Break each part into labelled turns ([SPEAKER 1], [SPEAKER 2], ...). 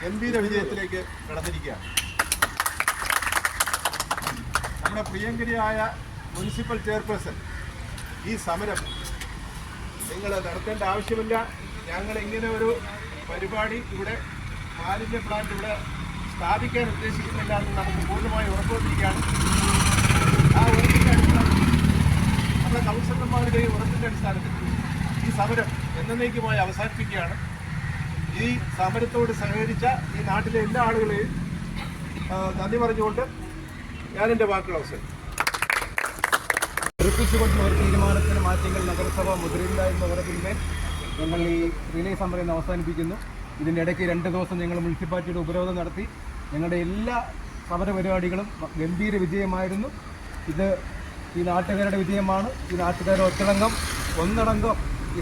[SPEAKER 1] ഗംഭീര വിജയത്തിലേക്ക് കടന്നിരിക്കുകയാണ്. നമ്മുടെ പ്രിയങ്കരിയായ മുനിസിപ്പൽ ചെയർപേഴ്സൺ ഈ സമരം നിങ്ങൾ നടത്തേണ്ട ആവശ്യമില്ല, ഞങ്ങൾ ഇങ്ങനെ ഒരു പരിപാടി ഇവിടെ മാലിന്യ പ്ലാന്റ് ഇവിടെ സ്ഥാപിക്കാൻ ഉദ്ദേശിക്കുന്നില്ല എന്ന് നമുക്ക് പൂർണ്ണമായി ഉറപ്പുവന്നിരിക്കുകയാണ്. ആ ഉറപ്പിൻ്റെ അടിസ്ഥാനത്തിൽ നമ്മുടെ കൗൺസിലർമാരുടെയും ഉറപ്പിൻ്റെ അടിസ്ഥാനത്തിൽ ഈ സമരം എന്നേക്കുമായി അവസാനിപ്പിക്കുകയാണ്. ഈ സമരത്തോട് സഹകരിച്ച ഈ നാട്ടിലെ എല്ലാ ആളുകളെയും നന്ദി പറഞ്ഞുകൊണ്ട് ഞാൻ എൻ്റെ വാക്കുകൾ അവസാനിക്കും.
[SPEAKER 2] ഉറപ്പിച്ചുകൊണ്ടുള്ള ഒരു തീരുമാനത്തിന് മാറ്റങ്ങൾ നഗരസഭ മുദ്രയില്ല എന്ന് പറഞ്ഞതിന്മേൽ ഞങ്ങൾ ഈ റിലേ സമരം അവസാനിപ്പിക്കുന്നു. ഇതിൻ്റെ ഇടയ്ക്ക് 2 ദിവസം ഞങ്ങൾ മുനിസിപ്പാലിറ്റിയുടെ ഉപരോധം നടത്തി. ഞങ്ങളുടെ എല്ലാ സമര പരിപാടികളും ഗംഭീര വിജയമായിരുന്നു. ഇത് ഈ നാട്ടുകാരുടെ വിജയമാണ്. ഈ നാട്ടുകാരുടെ ഒന്നടങ്കം ഈ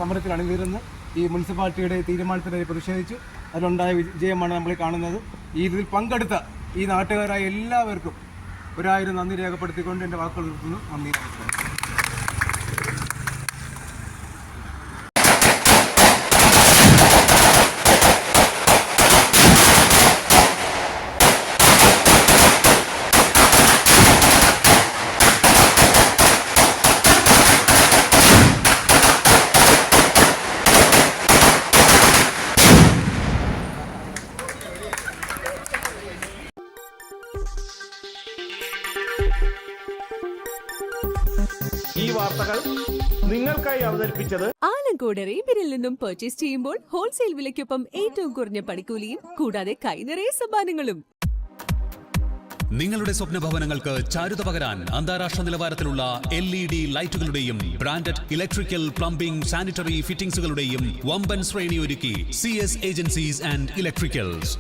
[SPEAKER 2] സമരത്തിൽ അണിനിരന്ന് ഈ മുനിസിപ്പാലിറ്റിയുടെ തീരുമാനത്തിനെതിരെ പ്രതിഷേധിച്ചു. അതിലുണ്ടായ വിജയമാണ് നമ്മൾ കാണുന്നത്. ഈ ഇതിൽ പങ്കെടുത്ത ഈ നാട്ടുകാരായ എല്ലാവർക്കും 1000 നന്ദി രേഖപ്പെടുത്തിക്കൊണ്ട് എൻ്റെ വാക്കുകൾ നിർത്തുന്നു. നന്ദി, നമസ്കാരം.
[SPEAKER 3] ഈ വാർത്തകൾ നിങ്ങൾക്കായി അവതരിപ്പിച്ചത്
[SPEAKER 4] ആലങ്കോട് റേബിനിൽ നിന്നും പർച്ചേസ് ചെയ്യുമ്പോൾ ഹോൾസെയിൽ വിലയ്ക്കൊപ്പം ഏറ്റവും കുറഞ്ഞ പണിക്കൂലിയും കൂടാതെ കൈനിറയെ സമ്മാനങ്ങളും.
[SPEAKER 5] നിങ്ങളുടെ സ്വപ്ന ഭവനങ്ങൾക്ക് ചാരുത പകരാൻ അന്താരാഷ്ട്ര നിലവാരത്തിലുള്ള LED ലൈറ്റുകളുടെയും ബ്രാൻഡഡ് ഇലക്ട്രിക്കൽ, പ്ലംബിംഗ്, സാനിറ്ററി ഫിറ്റിംഗ്സുകളുടെയും വമ്പൻ ശ്രേണി ഒരുക്കി CS ഏജൻസീസ് ആൻഡ് ഇലക്ട്രിക്കൽസ്.